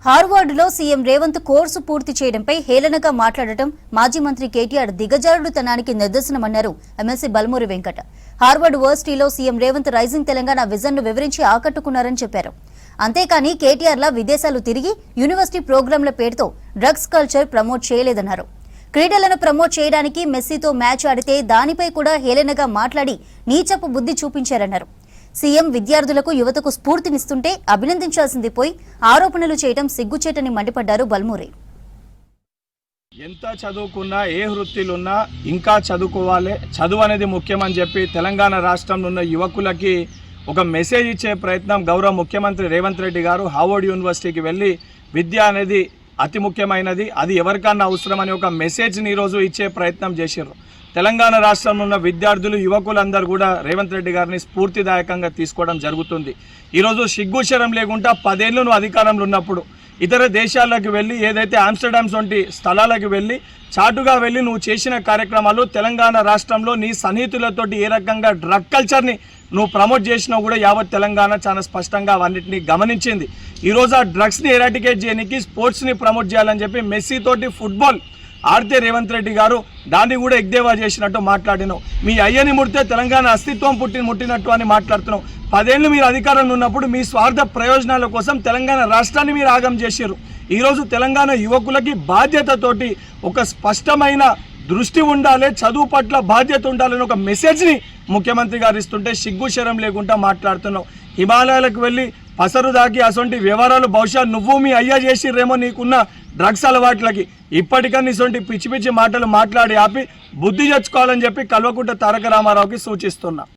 హార్వర్డ్లో CM Revanth course పూర్తి చేయడంపై హేళనగా మాట్లాడటం మాజీ మంత్రి కేటీఆర్ దిగజారుడుతనానికి నిదర్శనమన్నారు ఎమ్మెల్సీ బల్మూరి వెంకట. హార్వర్డ్ యూనివర్సిటీలో సీఎం రేవంత్ రైజింగ్ తెలంగాణ విజన్ను వివరించి ఆకట్టుకున్నారని చెప్పారు. అంతేకాని కేటీఆర్లా విదేశాలు తిరిగి యూనివర్సిటీ ప్రోగ్రాంల పేరుతో డ్రగ్స్ కల్చర్ ప్రమోట్ చేయలేదన్నారు. క్రీడలను ప్రమోట్ చేయడానికి మెస్సీతో మ్యాచ్ ఆడితే దానిపై కూడా హేళనగా మాట్లాడి నీచపు బుద్ధి చూపించారన్నారు. సీఎం విద్యార్థులకు యువతకు స్ఫూర్తినిస్తుంటే అభినందించాల్సింది పోయి ఆరోపణలు చేయడం సిగ్గుచేటని మండిపడ్డారు బల్మూరి. ఎంత చదువుకున్నా ఏ వృత్తిలున్నా ఇంకా చదువుకోవాలి, చదువు అనేది ముఖ్యమని చెప్పి తెలంగాణ రాష్ట్రంలో ఉన్న యువకులకి ఒక మెసేజ్ ఇచ్చే ప్రయత్నం గౌరవ ముఖ్యమంత్రి రేవంత్ రెడ్డి గారు హార్వర్డ్ యూనివర్సిటీకి వెళ్ళి విద్య అనేది అతి ముఖ్యమైనది, అది ఎవరికన్నా అవసరమని ఒక మెసేజ్ని ఈరోజు ఇచ్చే ప్రయత్నం చేశారు. తెలంగాణ రాష్ట్రంలో ఉన్న విద్యార్థులు యువకులందరూ కూడా రేవంత్ రెడ్డి గారిని స్ఫూర్తిదాయకంగా తీసుకోవడం జరుగుతుంది. ఈరోజు సిగ్గుశరం లేకుండా 10 ఏళ్ళు నువ్వు అధికారంలో ఉన్నప్పుడు ఇతర దేశాలకు వెళ్ళి ఏదైతే ఆమ్స్టర్డామ్స్ వంటి స్థలాలకు వెళ్ళి చాటుగా వెళ్ళి నువ్వు చేసిన కార్యక్రమాలు తెలంగాణ రాష్ట్రంలో నీ సన్నిహితులతోటి ఏ రకంగా డ్రగ్ కల్చర్ని నువ్వు ప్రమోట్ చేసినా కూడా యావత్ తెలంగాణ చాలా స్పష్టంగా అవన్నింటినీ గమనించింది. ఈరోజు ఆ డ్రగ్స్ని ఎరాటికేట్ చేయడానికి స్పోర్ట్స్ని ప్రమోట్ చేయాలని చెప్పి మెస్సీ తోటి ఫుట్బాల్ ఆడితే రేవంత్ రెడ్డి గారు దాన్ని కూడా ఎగ్దేవా చేసినట్టు మాట్లాడినావు. మీ అయ్యని ముడితే తెలంగాణ అస్తిత్వం ముట్టినట్టు అని మాట్లాడుతున్నావు. 10 ఏళ్ళు మీరు అధికారంలో ఉన్నప్పుడు మీ స్వార్థ ప్రయోజనాల కోసం తెలంగాణ రాష్ట్రాన్ని మీరు ఆగం చేశారు. ఈరోజు తెలంగాణ యువకులకి బాధ్యతతోటి ఒక స్పష్టమైన దృష్టి ఉండాలి, చదువు పట్ల బాధ్యత ఉండాలని ఒక మెసేజ్ని ముఖ్యమంత్రి గారు ఇస్తుంటే సిగ్గుశరం లేకుండా మాట్లాడుతున్నావు. హిమాలయాలకు వెళ్ళి పసరు దాకి అసొంటి వ్యవహారాలు బహుశా నువ్వు మీ అయ్యా చేసిర్రేమో నీకున్న డ్రగ్స్ అలవాట్లకి. ఇప్పటికన్నా ఇసొంటి పిచ్చి పిచ్చి మాటలు మాట్లాడి ఆపి బుద్ధి తెచ్చుకోవాలని చెప్పి కల్వకుంట్ల తారక రామారావుకి సూచిస్తున్నా.